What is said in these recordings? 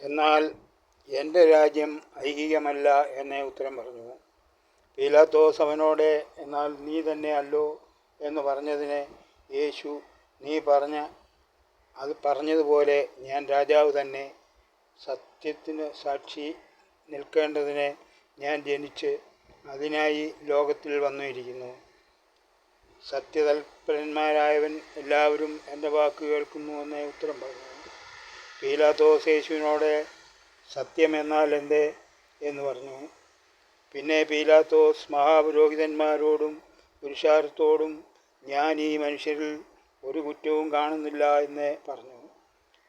എന്നാൽ എൻ്റെ രാജ്യം ഐഹികമല്ല എന്ന് ഉത്തരം പറഞ്ഞു. പീലാത്തോസ് അവനോട്, എന്നാൽ നീ തന്നെ അല്ലോ എന്ന് പറഞ്ഞതിന് യേശു, നീ പറഞ്ഞതുപോലെ ഞാൻ രാജാവ് തന്നെ. സത്യത്തിന് സാക്ഷി നിൽക്കേണ്ടതിന് ഞാൻ ജനിച്ച് അതിനായി ലോകത്തിൽ വന്നിരിക്കുന്നു. സത്യതൽപരന്മാരായവൻ എല്ലാവരും എൻ്റെ വാക്ക് കേൾക്കുന്നുവെന്ന് ഉത്തരം പറഞ്ഞു. പീലാത്തോസ് യേശുവിനോട്, സത്യമെന്നാൽ എന്ത് എന്ന് പറഞ്ഞു. പിന്നെ പീലാത്തോസ് മഹാപുരോഹിതന്മാരോടും പുരുഷാരത്തോടും, ഞാൻ ഈ മനുഷ്യരിൽ ഒരു കുറ്റവും കാണുന്നില്ല എന്ന് പറഞ്ഞു.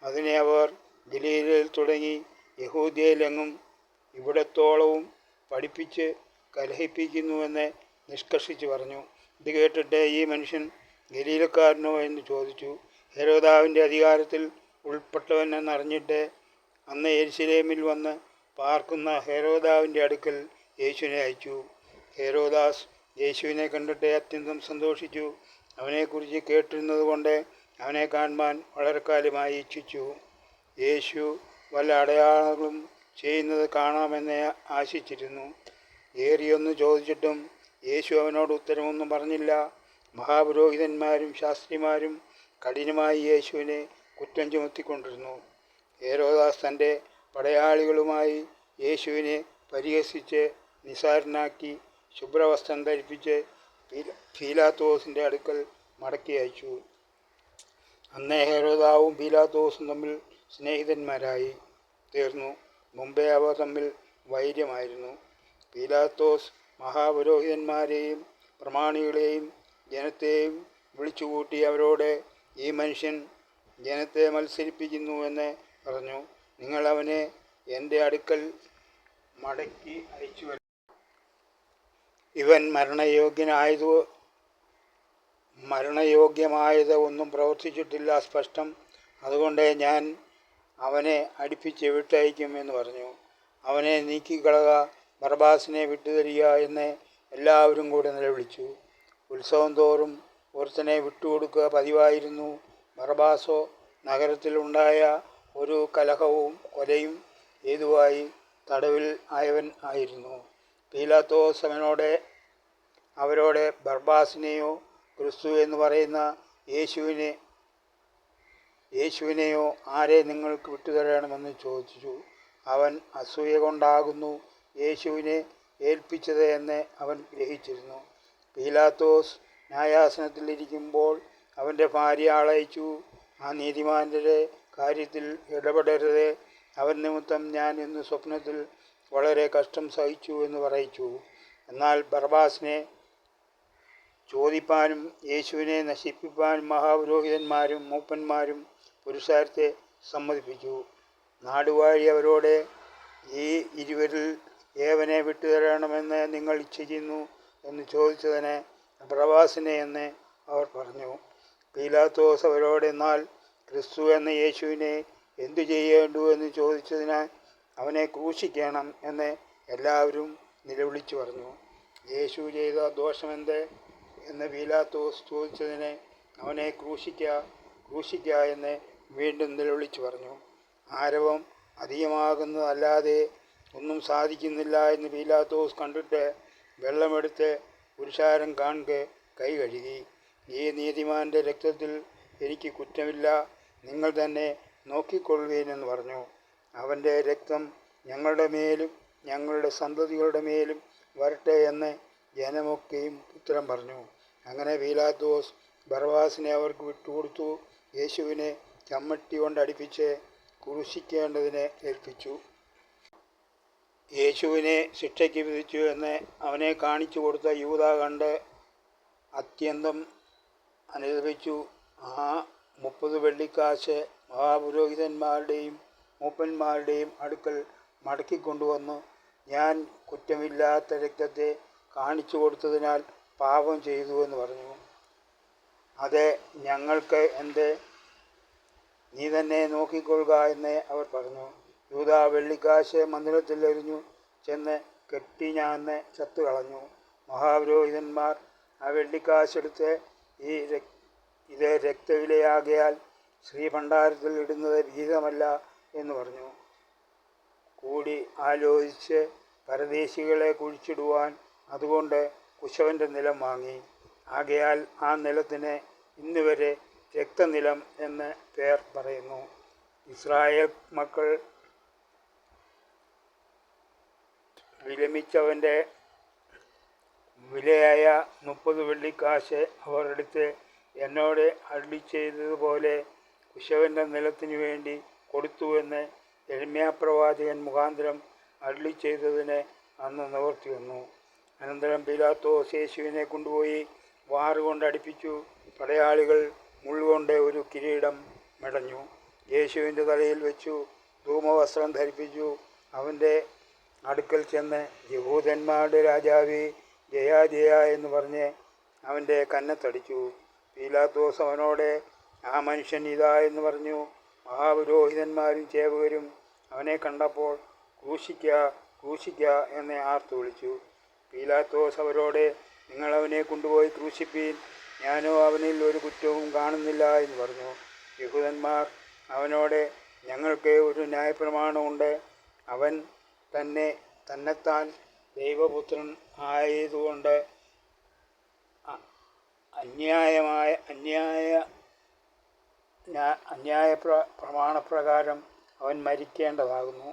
അതിനെ അവർ ഗലീലയിൽ തുടങ്ങി യഹൂദ്യയിലെങ്ങും ഇവിടത്തോളവും പഠിപ്പിച്ച് കലഹിപ്പിക്കുന്നുവെന്ന് നിഷ്കർഷിച്ച് പറഞ്ഞു. ഇത് കേട്ടിട്ട്, ഈ മനുഷ്യൻ ഗലീലക്കാരനോ എന്ന് ചോദിച്ചു. ഹെരോദാവിൻ്റെ അധികാരത്തിൽ ഉൾപ്പെട്ടവൻ എന്നറിഞ്ഞിട്ട് അന്ന് യെരുശലേമിൽ വന്ന് പാർക്കുന്ന ഹെരോദാവിൻ്റെ അടുക്കൽ യേശുവിനെ അയച്ചു. ഹെരോദാസ് യേശുവിനെ കണ്ടിട്ട് അത്യന്തം സന്തോഷിച്ചു. അവനെക്കുറിച്ച് കേട്ടിരുന്നത് കൊണ്ട് അവനെ കാണുവാൻ വളരെ കാലമായി ഇച്ഛിച്ചു. യേശു വല്ല അടയാളങ്ങളും ചെയ്യുന്നത് കാണാമെന്ന് ആശിച്ചിരുന്നു. ഏറിയൊന്ന് ചോദിച്ചിട്ടും യേശു അവനോട് ഉത്തരമൊന്നും പറഞ്ഞില്ല. മഹാപുരോഹിതന്മാരും ശാസ്ത്രിമാരും കഠിനമായി യേശുവിനെ കുറ്റം ചുമത്തിക്കൊണ്ടിരുന്നു. ഹെരോദാസ് തൻ്റെ പടയാളികളുമായി യേശുവിനെ പരിഹസിച്ച് നിസ്സാരനാക്കി ശുഭ്രവസ്ത്രം ധരിപ്പിച്ച് പീലാത്തോസിൻ്റെ അടുക്കൽ മടക്കി അയച്ചു. അന്ന് ഹെരോദാവും പീലാത്തോസും തമ്മിൽ സ്നേഹിതന്മാരായി തീർന്നു. മുമ്പേ അവർ തമ്മിൽ വൈര്യമായിരുന്നു. പീലാത്തോസ് മഹാപുരോഹിതന്മാരെയും പ്രമാണികളെയും ജനത്തെയും വിളിച്ചുകൂട്ടി അവരോട്, ഈ മനുഷ്യൻ ജനത്തെ മത്സരിപ്പിക്കുന്നുവെന്ന് പറഞ്ഞു. നിങ്ങൾ അവനെ എൻ്റെ അടുക്കൽ മടക്കി അയച്ചുവല്ലോ. ഇവൻ മരണയോഗ്യമായത് ഒന്നും പ്രവർത്തിച്ചിട്ടില്ല സ്പഷ്ടം. അതുകൊണ്ട് ഞാൻ അവനെ അടുപ്പിച്ച് വിട്ടയക്കും എന്ന് പറഞ്ഞു. അവനെ നീക്കിക്കളക, ബർബാസിനെ വിട്ടുതരിക എന്ന് എല്ലാവരും കൂടെ നിലവിളിച്ചു. ഉത്സവം തോറും ഒരുത്തനെ വിട്ടുകൊടുക്കുക പതിവായിരുന്നു. ബർബാസോ നഗരത്തിൽ ഉണ്ടായ ഒരു കലഹവും കൊലയും ഹേതുവായി തടവിൽ ആയവൻ ആയിരുന്നു. പീലാത്തോസ് അവരോട്, ബർബാസിനെയോ ക്രിസ്തു എന്ന് പറയുന്ന യേശുവിനെയോ ആരെ നിങ്ങൾക്ക് വിട്ടുതരണമെന്ന് ചോദിച്ചു. അവൻ അസൂയ കൊണ്ടാകുന്നു യേശുവിനെ ഏൽപ്പിച്ചത് എന്ന് അവൻ ഗ്രഹിച്ചിരുന്നു. പീലാത്തോസ് ന്യായാസനത്തിലിരിക്കുമ്പോൾ അവൻ്റെ ഭാര്യ ആളയച്ചു, ആ നീതിമാൻ്റെ കാര്യത്തിൽ ഇടപെടരുത്. അവൻ നിമിത്തം ഞാൻ ഇന്ന് സ്വപ്നത്തിൽ വളരെ കഷ്ടം സഹിച്ചു എന്ന് പറയിച്ചു. എന്നാൽ ബർബാസിനെ ചോദിപ്പാനും യേശുവിനെ നശിപ്പിപ്പാനും മഹാപുരോഹിതന്മാരും മൂപ്പന്മാരും പുരുഷാരത്തെ സമ്മതിപ്പിച്ചു. നാടുവാഴി അവരോട്, ഈ ഇരുവരിൽ ഏവനെ വിട്ടുതരണമെന്ന് നിങ്ങൾ ഇച്ഛിക്കുന്നു എന്ന് ചോദിച്ചതിന് ബർബാസിനെ എന്ന് അവർ പറഞ്ഞു. പീലാത്തോസ് അവരോട്, എന്നാൽ ക്രിസ്തു എന്ന യേശുവിനെ എന്തു ചെയ്യേണ്ടു എന്ന് ചോദിച്ചതിന് അവനെ ക്രൂശിക്കണം എന്ന് എല്ലാവരും നിലവിളിച്ചു പറഞ്ഞു. യേശു ചെയ്ത ദോഷമെന്ത് എന്ന് പീലാത്തോസ് ചോദിച്ചതിന് അവനെ ക്രൂശിക്ക എന്ന് വീണ്ടും നിലവിളിച്ചു പറഞ്ഞു. ആരവം അധികമാകുന്നതല്ലാതെ ഒന്നും സാധിക്കുന്നില്ല എന്ന് പീലാത്തോസ് കണ്ടിട്ട് വെള്ളമെടുത്ത് പുരുഷാരം കാണെ കൈ കഴുകി, ഈ നീതിമാൻ്റെ രക്തത്തിൽ എനിക്ക് കുറ്റമില്ല, നിങ്ങൾ തന്നെ നോക്കിക്കൊള്ളുവീനെന്ന് പറഞ്ഞു. അവൻ്റെ രക്തം ഞങ്ങളുടെ മേലും ഞങ്ങളുടെ സന്തതികളുടെ മേലും വരട്ടെ എന്ന് ജനമൊക്കെയും ഉത്തരം പറഞ്ഞു. അങ്ങനെ പീലാത്തോസ് ബർബാസിനെ അവർക്ക് വിട്ടുകൊടുത്തു. യേശുവിനെ ചമ്മട്ടി കൊണ്ടടിപ്പിച്ച് ക്രൂശിക്കേണ്ടതിന് ഏൽപ്പിച്ചു. യേശുവിനെ ശിക്ഷയ്ക്ക് വിധിച്ചു എന്ന് അവനെ കാണിച്ചു കൊടുത്ത യൂദാ കണ്ട് അത്യന്തം അനുതപിച്ചു. ആ 30 വെള്ളിക്കാശ് മഹാപുരോഹിതന്മാരുടെയും മൂപ്പന്മാരുടെയും അടുക്കൽ മടക്കിക്കൊണ്ടുവന്നു, ഞാൻ കുറ്റമില്ലാത്ത രക്തത്തെ കാണിച്ചു കൊടുത്തതിനാൽ പാപം ചെയ്തു എന്ന് പറഞ്ഞു. അത് ഞങ്ങൾക്ക് എന്ത്, നീ തന്നെ നോക്കിക്കൊള്ളുക എന്ന് അവർ പറഞ്ഞു. യൂദാ വെള്ളിക്കാശ് മന്ദിരത്തിൽ എറിഞ്ഞു ചെന്ന് കെട്ടിഞ്ഞാന്ന് ചത്തുകളഞ്ഞു. മഹാപുരോഹിതന്മാർ ആ വെള്ളിക്കാശെടുത്ത്, ഇത് രക്തവിലയാകയാൽ ശ്രീഭണ്ഡാരത്തിൽ ഇടുന്നത് വിഹിതമല്ല എന്ന് പറഞ്ഞു. കൂടി ആലോചിച്ച് പരദേശികളെ കുഴിച്ചിടുവാൻ അതുകൊണ്ട് കുശവൻ്റെ നിലം വാങ്ങി. ആകയാൽ ആ നിലത്തിന് ഇന്നുവരെ രക്തനിലം എന്ന് പേർ പറയുന്നു. ഇസ്രായേൽ മക്കൾ വിലമിച്ചവൻ്റെ വിലയായ 30 വെള്ളിക്കാശ് അവർ എടുത്ത് എന്നോട് അരുളിച്ചെയ്തതുപോലെ കുശവൻ്റെ നിലത്തിനു വേണ്ടി കൊടുത്തുവെന്ന് യെരമ്യാപ്രവാചകൻ മുഖാന്തരം അരുളിച്ചെയ്തതിന് അന്ന് നിവർത്തി വന്നു. അനന്തരം പീലാത്തോസ് യേശുവിനെ കൊണ്ടുപോയി വാറുകൊണ്ട് അടിപ്പിച്ചു. പടയാളികൾ മുള്ളുകൊണ്ട് ഒരു കിരീടം മെടഞ്ഞു യേശുവിൻ്റെ തലയിൽ വെച്ചു. ധൂമവസ്ത്രം ധരിപ്പിച്ചു. അവൻ്റെ അടുക്കൽ ചെന്ന് യഹൂദന്മാരുടെ രാജാവേ, ജയ ജയ എന്ന് പറഞ്ഞ് അവൻ്റെ കന്നത്തടിച്ചു. പീലാത്തോസ് അവനോട്, ആ മനുഷ്യൻ ഇതാ എന്ന് പറഞ്ഞു. മഹാപുരോഹിതന്മാരും ചേവകരും അവനെ കണ്ടപ്പോൾ ക്രൂശിക്ക ക്രൂശിക്ക എന്ന് ആർത്തു വിളിച്ചു. പീലാത്തോസ് അവരോട്, നിങ്ങൾ അവനെ കൊണ്ടുപോയി ക്രൂശിപ്പീൻ, ഞാനോ അവനിൽ ഒരു കുറ്റവും കാണുന്നില്ല എന്ന് പറഞ്ഞു. യഹൂദന്മാർ അവനോട്, ഞങ്ങൾക്ക് ഒരു ന്യായപ്രമാണമുണ്ട്, അവൻ തന്നെത്താൻ ദൈവപുത്രൻ ആയതുകൊണ്ട് അന്യായ പ്രമാണപ്രകാരം അവൻ മരിക്കേണ്ടതാകുന്നു.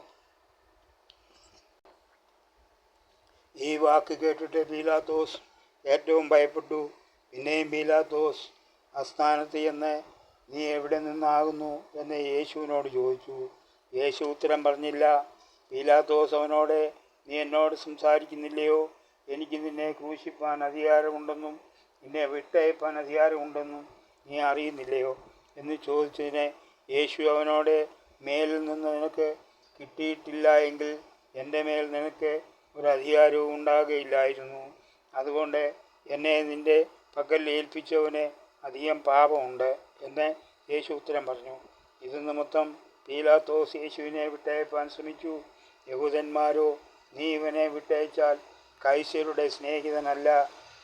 ഈ വാക്ക് കേട്ടിട്ട് പീലാത്തോസ് ഏറ്റവും ഭയപ്പെട്ടു. പിന്നെയും പീലാത്തോസ് ആസ്ഥാനത്ത് ചെന്ന്, നീ എവിടെ നിന്നാകുന്നു എന്ന് യേശുവിനോട് ചോദിച്ചു. യേശു ഉത്തരം പറഞ്ഞില്ല. പീലാത്തോസ് അവനോട്, നീ എന്നോട് സംസാരിക്കുന്നില്ലയോ? എനിക്ക് നിന്നെ ക്രൂശിപ്പാൻ അധികാരമുണ്ടെന്നും നിന്നെ വിട്ടയപ്പാൻ അധികാരമുണ്ടെന്നും നീ അറിയുന്നില്ലയോ എന്ന് ചോദിച്ചതിന് യേശു അവനോട്, മേലിൽ നിന്ന് നിനക്ക് കിട്ടിയിട്ടില്ല എങ്കിൽ എൻ്റെ മേൽ നിനക്ക് ഒരു അധികാരവും ഉണ്ടാകുകയില്ലായിരുന്നു. അതുകൊണ്ട് എന്നെ നിൻ്റെ പക്കൽ ഏൽപ്പിച്ചവന് അധികം പാപമുണ്ട് എന്ന് യേശു ഉത്തരം പറഞ്ഞു. ഇത് നിമിത്തം പീലാത്തോസ് യേശുവിനെ വിട്ടയപ്പാൻ ശ്രമിച്ചു. യഹൂദന്മാരോ, നീ ഇവനെ വിട്ടയച്ചാൽ കൈസരുടെ സ്നേഹിതനല്ല,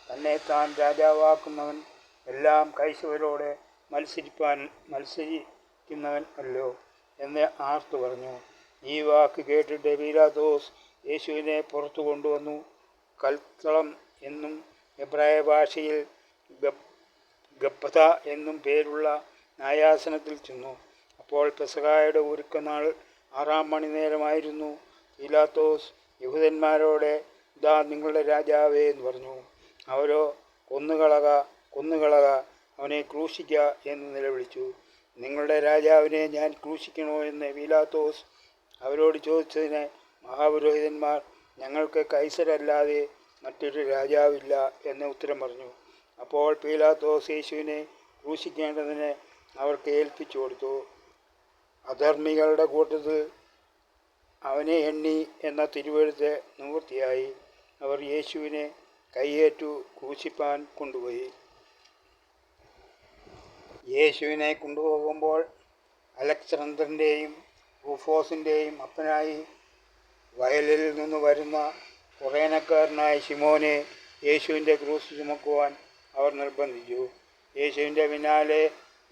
തന്നെത്താൻ രാജാവാക്കുന്നവൻ എല്ലാം കൈസരോട് മത്സരിക്കുന്നവൻ അല്ലോ എന്ന് ആർത്തു പറഞ്ഞു. ഈ വാക്ക് കേട്ടിട്ട് പീലാത്തോസ് യേശുവിനെ പുറത്തു കൊണ്ടുവന്നു. കൽത്തളം എന്നും എബ്രായ ഭാഷയിൽ ഗബ്ബത എന്നും പേരുള്ള ന്യായാസനത്തിൽ ചെന്നു. അപ്പോൾ പെസഹായുടെ ഒരുക്കനാൾ 6-ാം മണിനേരമായിരുന്നു. പീലാത്തോസ് യഹൂദന്മാരോട്, ഇതാ നിങ്ങളുടെ രാജാവേ എന്ന് പറഞ്ഞു. അവരോ, കൊന്നുകളക കൊന്നുകളക, അവനെ ക്രൂശിക്ക എന്ന് നിലവിളിച്ചു. നിങ്ങളുടെ രാജാവിനെ ഞാൻ ക്രൂശിക്കണോ എന്ന് പീലാത്തോസ് അവരോട് ചോദിച്ചതിന് മഹാപുരോഹിതന്മാർ, ഞങ്ങൾക്ക് കൈസരല്ലാതെ മറ്റൊരു രാജാവില്ല എന്ന് ഉത്തരം പറഞ്ഞു. അപ്പോൾ പീലാത്തോസ് യേശുവിനെ ക്രൂശിക്കേണ്ടതിന് അവർക്ക് ഏൽപ്പിച്ചു കൊടുത്തു. അധർമ്മികളുടെ കൂട്ടത്തിൽ അവനെ എണ്ണി എന്ന തിരുവെഴുത്ത് നിവൃത്തിയായി. അവർ യേശുവിനെ കൈയേറ്റു ക്രൂശിപ്പാൻ കൊണ്ടുപോയി. യേശുവിനെ കൊണ്ടുപോകുമ്പോൾ അലക്സാണ്ടറിൻ്റെയും റൂഫോസിൻ്റെയും അപ്പനായി വയലിൽ നിന്ന് വരുന്ന കുറേനക്കാരനായ ശിമോനെ യേശുവിൻ്റെ ക്രൂശ് ചുമക്കുവാൻ അവർ നിർബന്ധിച്ചു. യേശുവിൻ്റെ പിന്നാലെ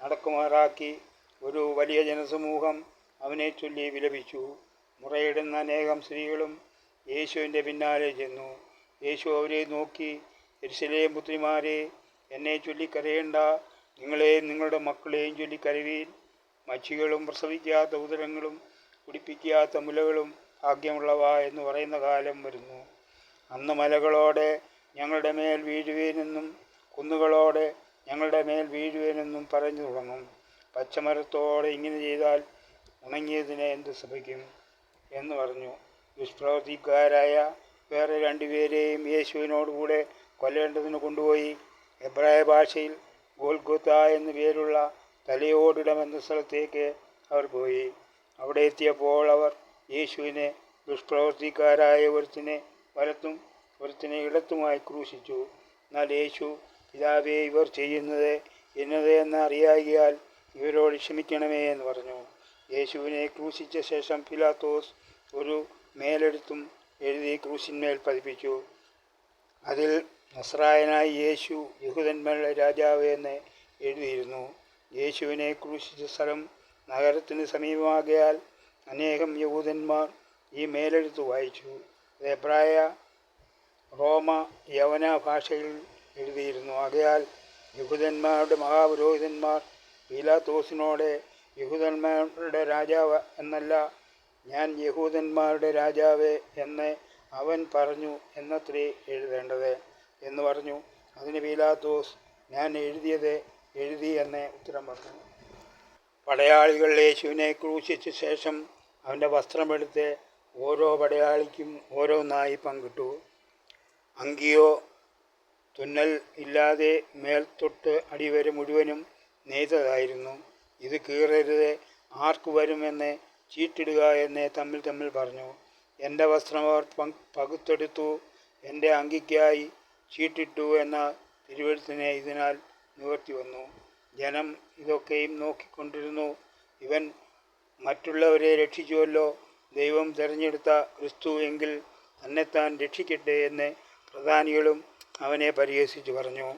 നടക്കുമാറാക്കി ഒരു വലിയ ജനസമൂഹം അവനെ ചൊല്ലി വിലപിച്ചു. മുറയിടുന്ന അനേകം സ്ത്രീകളും യേശുവിൻ്റെ പിന്നാലെ ചെന്നു. യേശു അവരെ നോക്കി, യെരൂശലേം പുത്രിമാരെ, എന്നെ ചൊല്ലിക്കരയേണ്ട, നിങ്ങളെയും നിങ്ങളുടെ മക്കളെയും ചൊല്ലിക്കരവീൻ. മച്ചികളും പ്രസവിക്കാത്ത ഉദരങ്ങളും കുടിപ്പിക്കാത്ത മുലകളും ഭാഗ്യമുള്ളവ എന്ന് പറയുന്ന കാലം വരുന്നു. അന്ന് മലകളോടെ ഞങ്ങളുടെ മേൽ വീഴുവേനെന്നും കുന്നുകളോടെ ഞങ്ങളുടെ മേൽ വീഴുവേനെന്നും പറഞ്ഞു തുടങ്ങും. പച്ചമരത്തോടെ ഇങ്ങനെ ചെയ്താൽ ഉണങ്ങിയതിനെ എന്ത് സംഭവിക്കും എന്ന് പറഞ്ഞു. ദുഷ്പ്രവൃത്തിക്കാരായ വേറെ 2 പേരെയും യേശുവിനോടുകൂടെ കൊല്ലേണ്ടതിന് കൊണ്ടുപോയി. എബ്രായ ഭാഷയിൽ ഗോൽഗോഥ എന്നു പേരുള്ള തലയോടിടം എന്ന സ്ഥലത്തേക്ക് അവർ പോയി. അവിടെ എത്തിയപ്പോൾ അവർ യേശുവിനെ ദുഷ്പ്രവൃത്തിക്കാരായ ഒരുത്തിനെ വലത്തും ഒരുത്തിനെ ഇടത്തുമായി ക്രൂശിച്ചു. എന്നാൽ യേശു, പിതാവേ, ഇവർ ചെയ്യുന്നത് എന്നത് എന്ന് അറിയാകിയാൽ ഇവരോട് ക്ഷമിക്കണമേ എന്ന് പറഞ്ഞു. യേശുവിനെ ക്രൂശിച്ച ശേഷം പീലാത്തോസ് ഒരു മേലെടുത്തും എഴുതി ക്രൂശിന്മേൽ പതിപ്പിച്ചു. അതിൽ നസ്രായനായ യേശു യഹൂദന്മാരുടെ രാജാവ് എന്ന് എഴുതിയിരുന്നു. യേശുവിനെ ക്രൂശിച്ച സ്ഥലം നഗരത്തിന് സമീപമാകയാൽ അനേകം യഹൂദന്മാർ ഈ മേലെഴുത്ത് വായിച്ചു. ഇത് എബ്രായ, റോമ, യവന ഭാഷയിൽ എഴുതിയിരുന്നു. ആകയാൽ യഹൂദന്മാരുടെ മഹാപുരോഹിതന്മാർ പീലാത്തോസിനോട്, യഹൂദന്മാരുടെ രാജാവ് എന്നല്ല, ഞാൻ യഹൂദന്മാരുടെ രാജാവ് എന്ന് അവൻ പറഞ്ഞു എന്നത്രേ എഴുതേണ്ടത് എന്ന് പറഞ്ഞു. അതിന് പീലാത്തോസ്, ഞാൻ എഴുതിയത് എഴുതി എന്ന് ഉത്തരം പറഞ്ഞു. പടയാളികൾ യേശുവിനെ ക്രൂശിച്ച ശേഷം അവൻ്റെ വസ്ത്രമെടുത്ത് ഓരോ പടയാളിക്കും ഓരോന്നായി പങ്കിട്ടു. അങ്കിയോ തുന്നൽ ഇല്ലാതെ മേൽത്തൊട്ട് അടിവരെ മുഴുവനും നെയ്തതായിരുന്നു. ഇത് കീറരുത്, ആർക്ക് വരുമെന്ന് ചീട്ടിടുക എന്ന് തമ്മിൽ തമ്മിൽ പറഞ്ഞു. എൻ്റെ വസ്ത്രം അവർ പകുത്തെടുത്തു, എൻ്റെ അങ്കിക്കായി ചീട്ടിട്ടു എന്ന തിരുവെഴുത്തിനെ ഇതിനാൽ നിവർത്തി വന്നു. ജനം ഇതൊക്കെയും നോക്കിക്കൊണ്ടിരുന്നു. ഇവൻ മറ്റുള്ളവരെ രക്ഷിച്ചുവല്ലോ, ദൈവം തിരഞ്ഞെടുത്ത ക്രിസ്തു എങ്കിൽ തന്നെത്താൻ രക്ഷിക്കട്ടെ എന്ന് പ്രധാനികളും അവനെ പരിഹസിച്ചു പറഞ്ഞു.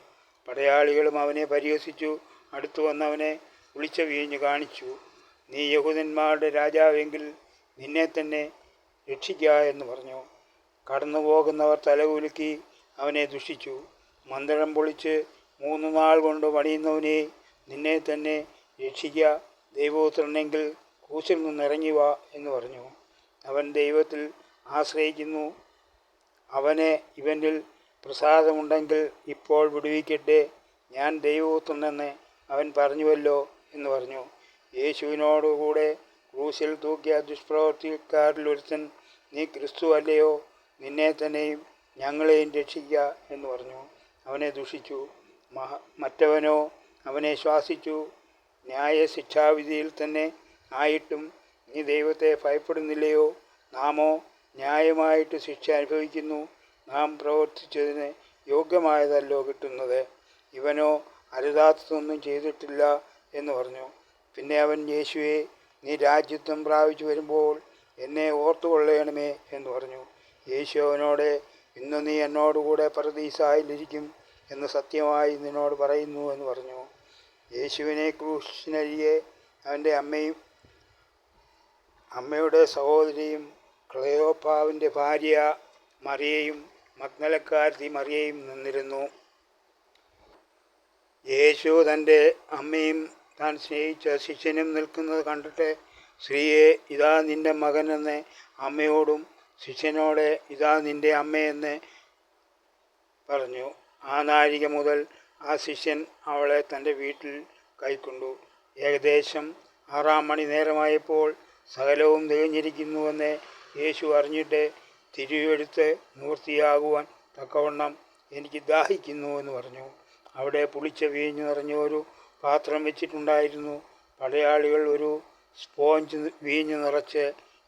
പടയാളികളും അവനെ പരിഹസിച്ചു. അടുത്തു വന്നവനെ പുളിച്ച വീഞ്ഞ് കാണിച്ചു. നീ യഹൂദന്മാരുടെ രാജാവെങ്കിൽ നിന്നെ തന്നെ രക്ഷിക്കുക എന്ന് പറഞ്ഞു. കടന്നു പോകുന്നവർ തലകുലുക്കി അവനെ ദുഷിച്ചു. മന്ദിരം പൊളിച്ച് 3 നാൾ കൊണ്ട് പണിയുന്നവനെ, നിന്നെ തന്നെ രക്ഷിക്കുക, ദൈവപുത്രനെങ്കിൽ ക്രൂശിൽ നിന്നിറങ്ങി വാ എന്ന് പറഞ്ഞു. അവൻ ദൈവത്തിൽ ആശ്രയിക്കുന്നു. അവന് ഇവനിൽ പ്രസാദമുണ്ടെങ്കിൽ ഇപ്പോൾ വിടുവിക്കട്ടെ, ഞാൻ ദൈവപുത്രനെന്ന് അവൻ പറഞ്ഞുവല്ലോ എന്ന് പറഞ്ഞു. യേശുവിനോടുകൂടെ ക്രൂശിൽ തൂക്കിയ ദുഷ്പ്രവൃത്തിക്കാരിൽ ഒരുത്തൻ, നീ ക്രിസ്തു അല്ലയോ, നിന്നെ തന്നെയും ഞങ്ങളെയും രക്ഷിക്കുക എന്ന് പറഞ്ഞു. അവനെ ദുഷിച്ചു. മറ്റവനോ അവനെ ശ്വാസിച്ചു. ന്യായശിക്ഷാവിധിയിൽ തന്നെ ആയിട്ടും നീ ദൈവത്തെ ഭയപ്പെടുന്നില്ലയോ? നാമോ ന്യായമായിട്ട് ശിക്ഷ അനുഭവിക്കുന്നു. നാം പ്രവർത്തിച്ചതിന് യോഗ്യമായതല്ലോ കിട്ടുന്നത്. ഇവനോ അരുതാത്തതൊന്നും ചെയ്തിട്ടില്ല എന്ന് പറഞ്ഞു. പിന്നെ അവൻ യേശുവെ, നീ രാജ്യത്വം പ്രാപിച്ചു വരുമ്പോൾ എന്നെ ഓർത്തുകൊള്ളണമേ എന്ന് പറഞ്ഞു. യേശു അവനോട്, ഇന്ന് നീ എന്നോടുകൂടെ പറുദീസായിലിരിക്കും എന്ന് സത്യമായി നിന്നോട് പറയുന്നു എന്ന് പറഞ്ഞു. യേശുവിനെ ക്രൂശിനരികെ അവൻ്റെ അമ്മയുടെ സഹോദരിയും ക്ലെയോപ്പാവിൻ്റെ ഭാര്യ മറിയയും മഗ്ദലക്കാരത്തി മറിയയും നിന്നിരുന്നു. യേശു തൻ്റെ അമ്മയും താൻ സ്നേഹിച്ച ശിഷ്യനും നിൽക്കുന്നത് കണ്ടിട്ട്, സ്ത്രീയെ, ഇതാ നിൻ്റെ മകനെന്ന് അമ്മയോടും ശിഷ്യനോട്, ഇതാ നിൻ്റെ അമ്മയെന്ന് പറഞ്ഞു. ആ നാഴിക മുതൽ ആ ശിഷ്യൻ അവളെ തൻ്റെ വീട്ടിൽ കൈക്കൊണ്ടു. ഏകദേശം 6 മണി നേരമായപ്പോൾ സകലവും തികഞ്ഞിരിക്കുന്നുവെന്ന് യേശു അറിഞ്ഞിട്ട്, തിരുവെഴുത്ത് നിവൃത്തിയാകുവാൻ തക്കവണ്ണം എനിക്ക് ദാഹിക്കുന്നു എന്ന് പറഞ്ഞു. അവിടെ പുളിച്ച വീഞ്ഞ് നിറഞ്ഞ ഒരു പാത്രം വെച്ചിട്ടുണ്ടായിരുന്നു. പടയാളികൾ ഒരു സ്പോഞ്ച് വീഞ്ഞ് നിറച്ച്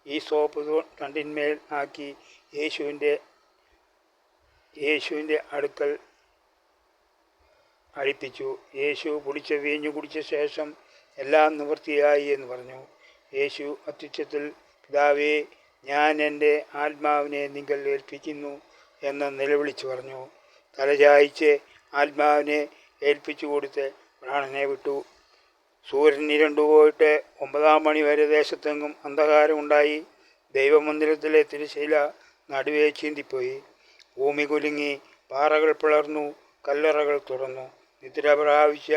ഈ സോപ്പ് തണ്ടിന്മേൽ ആക്കി യേശുവിൻ്റെ അടുക്കൽ അഴിപ്പിച്ചു. യേശു പുളിച്ച വീഞ്ഞ് കുടിച്ച ശേഷം എല്ലാം നിവൃത്തിയായി എന്ന് പറഞ്ഞു. യേശു അത്യുച്ചത്തിൽ, പിതാവേ, ഞാൻ എൻ്റെ ആത്മാവിനെ നിങ്ങൾ ഏൽപ്പിക്കുന്നു എന്ന് നിലവിളിച്ചു പറഞ്ഞു. തലചായ്ച്ച് ആത്മാവിനെ ഏൽപ്പിച്ചു കൊടുത്ത് പ്രാണനെ വിട്ടു. സൂര്യൻ ഇരുണ്ടുപോയിട്ട് 9 മണി വരെ ദേശത്തെങ്ങും അന്ധകാരമുണ്ടായി. ദൈവമന്ദിരത്തിലെ തിരശ്ശീല നടുവേ ചീന്തിപ്പോയി. ഭൂമി കുലുങ്ങി, പാറകൾ പിളർന്നു, കല്ലറകൾ തുറന്നു. നിദ്ര പ്രാപിച്ച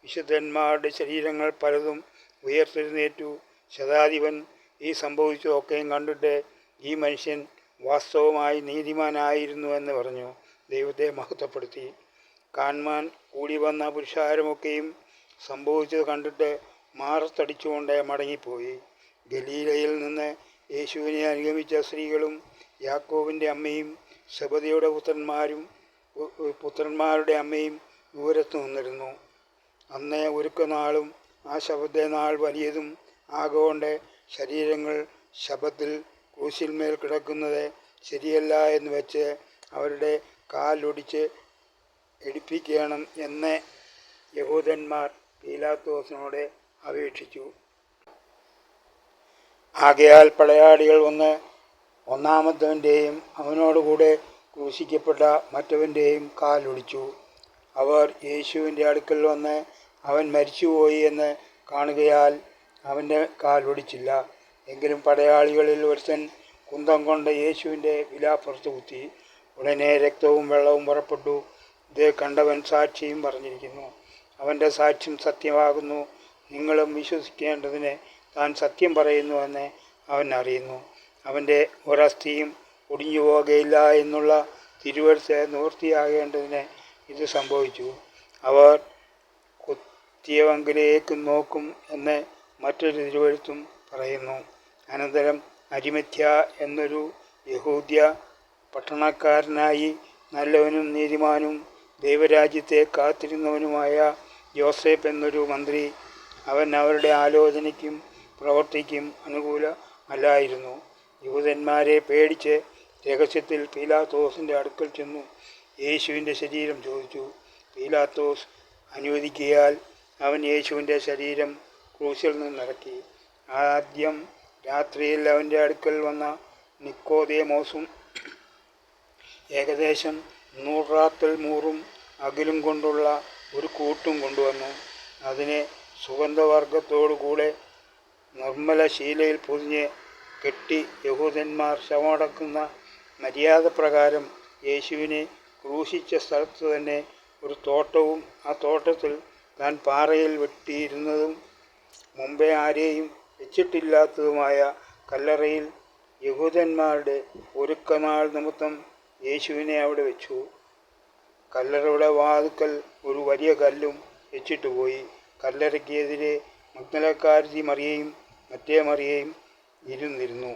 വിശുദ്ധന്മാരുടെ ശരീരങ്ങൾ പലതും ഉയർത്തെഴുന്നേറ്റു. ശതാധിപൻ ഈ സംഭവിച്ചതൊക്കെയും കണ്ടിട്ട്, ഈ മനുഷ്യൻ വാസ്തവമായി നീതിമാനായിരുന്നു എന്ന് പറഞ്ഞു ദൈവത്തെ മഹത്വപ്പെടുത്തി. കാൺമാൻ കൂടി വന്ന പുരുഷാരമൊക്കെയും സംഭവിച്ചത് കണ്ടിട്ട് മാറത്തടിച്ചുകൊണ്ട് മടങ്ങിപ്പോയി. ഗലീലയിൽ നിന്ന് യേശുവിനെ അനുഗമിച്ച സ്ത്രീകളും യാക്കോബിൻ്റെ അമ്മയും സെബദിയുടെ പുത്രന്മാരുടെ അമ്മയും ദൂരത്ത് നിന്നിരുന്നു. അന്ന് ഒരുക്കനാളും ആ ശബദനാൾ വലിയതും ആകൊണ്ട് ശരീരങ്ങൾ ശബത്തിൽ ക്രൂശിന്മേൽ കിടക്കുന്നത് ശരിയല്ല എന്ന് വെച്ച് അവരുടെ കാലൊടിച്ച് എടുപ്പിക്കണം എന്ന് യഹൂദന്മാർ പീലാത്തോസിനോട് അപേക്ഷിച്ചു. ആകയാൽ പടയാളികൾ വന്ന് ഒന്നാമത്തവൻ്റെയും അവനോടുകൂടെ ക്രൂശിക്കപ്പെട്ട മറ്റവൻ്റെയും കാലൊടിച്ചു. അവർ യേശുവിൻ്റെ അടുക്കൽ വന്ന് അവൻ മരിച്ചുപോയി എന്ന് കാണുകയാൽ അവൻ്റെ കാലൊടിച്ചില്ല. എങ്കിലും പടയാളികളിൽ ഒരുത്തൻ കുന്തം കൊണ്ട് യേശുവിൻ്റെ വിലാപ്പുറത്ത് കുത്തി. ഉടനെ രക്തവും വെള്ളവും പുറപ്പെട്ടു. ഇത് കണ്ടവൻ സാക്ഷിയും പറഞ്ഞിരിക്കുന്നു. അവൻ്റെ സാക്ഷ്യം സത്യമാകുന്നു. നിങ്ങളും വിശ്വസിക്കേണ്ടതിന് താൻ സത്യം പറയുന്നുവെന്ന് അവൻ അറിയുന്നു. അവൻ്റെ ഒരസ്ഥിയും ഒടിഞ്ഞു പോകുകയില്ല എന്നുള്ള തിരുവെഴുത്ത് നിവൃത്തിയാകേണ്ടതിന് ഇത് സംഭവിച്ചു. അവർ കുത്തിയവങ്കിലേക്ക് നോക്കും എന്ന് മറ്റൊരു തിരുവെഴുത്തും പറയുന്നു. അനന്തരം അരിമത്യ എന്നൊരു യഹൂദ്യ പട്ടണക്കാരനായി നല്ലവനും നീതിമാനും ദൈവരാജ്യത്തെ കാത്തിരുന്നവനുമായ യോസേഫ് എന്നൊരു മന്ത്രി, അവൻ അവരുടെ ആലോചനയ്ക്കും പ്രവൃത്തിക്കും അനുകൂലമല്ലായിരുന്നു, യൂദന്മാരെ പേടിച്ച് രഹസ്യത്തിൽ പീലാത്തോസിൻ്റെ അടുക്കൽ ചെന്നു യേശുവിൻ്റെ ശരീരം ചോദിച്ചു. പീലാത്തോസ് അനുവദിക്കിയാൽ അവൻ യേശുവിൻ്റെ ശരീരം ക്രൂശിൽ നിന്നിറക്കി. ആദ്യം രാത്രിയിൽ അവൻ്റെ അടുക്കൽ വന്ന നിക്കോദേമോസും ഏകദേശം 100 റാത്തൽ മൂറും അകിലും കൊണ്ടുള്ള ഒരു കൂട്ടും കൊണ്ടുവന്നു. അതിനെ സുഗന്ധവർഗത്തോടുകൂടെ നിർമ്മല ശീലയിൽ പൊതിഞ്ഞ് കെട്ടി യഹൂദന്മാർ ശവമടക്കുന്ന മര്യാദ പ്രകാരം യേശുവിനെ ക്രൂശിച്ച സ്ഥലത്ത് തന്നെ ഒരു തോട്ടവും ആ തോട്ടത്തിൽ താൻ പാറയിൽ വെട്ടിയിരുന്നതും മുമ്പേ ആരെയും വെച്ചിട്ടില്ലാത്തതുമായ കല്ലറയിൽ യഹൂദന്മാരുടെ ഒരുക്കനാൾ നിമിത്തം യേശുവിനെ അവിടെ വെച്ചു. കല്ലറയുടെ വാതിൽക്കൽ ഒരു വലിയ കല്ലും വെച്ചിട്ട് പോയി. കല്ലറയ്ക്ക് എതിരെ മഗ്ദലക്കാരത്തി മറിയയും മറ്റേ മറിയയും ഇരുന്നിരുന്നു.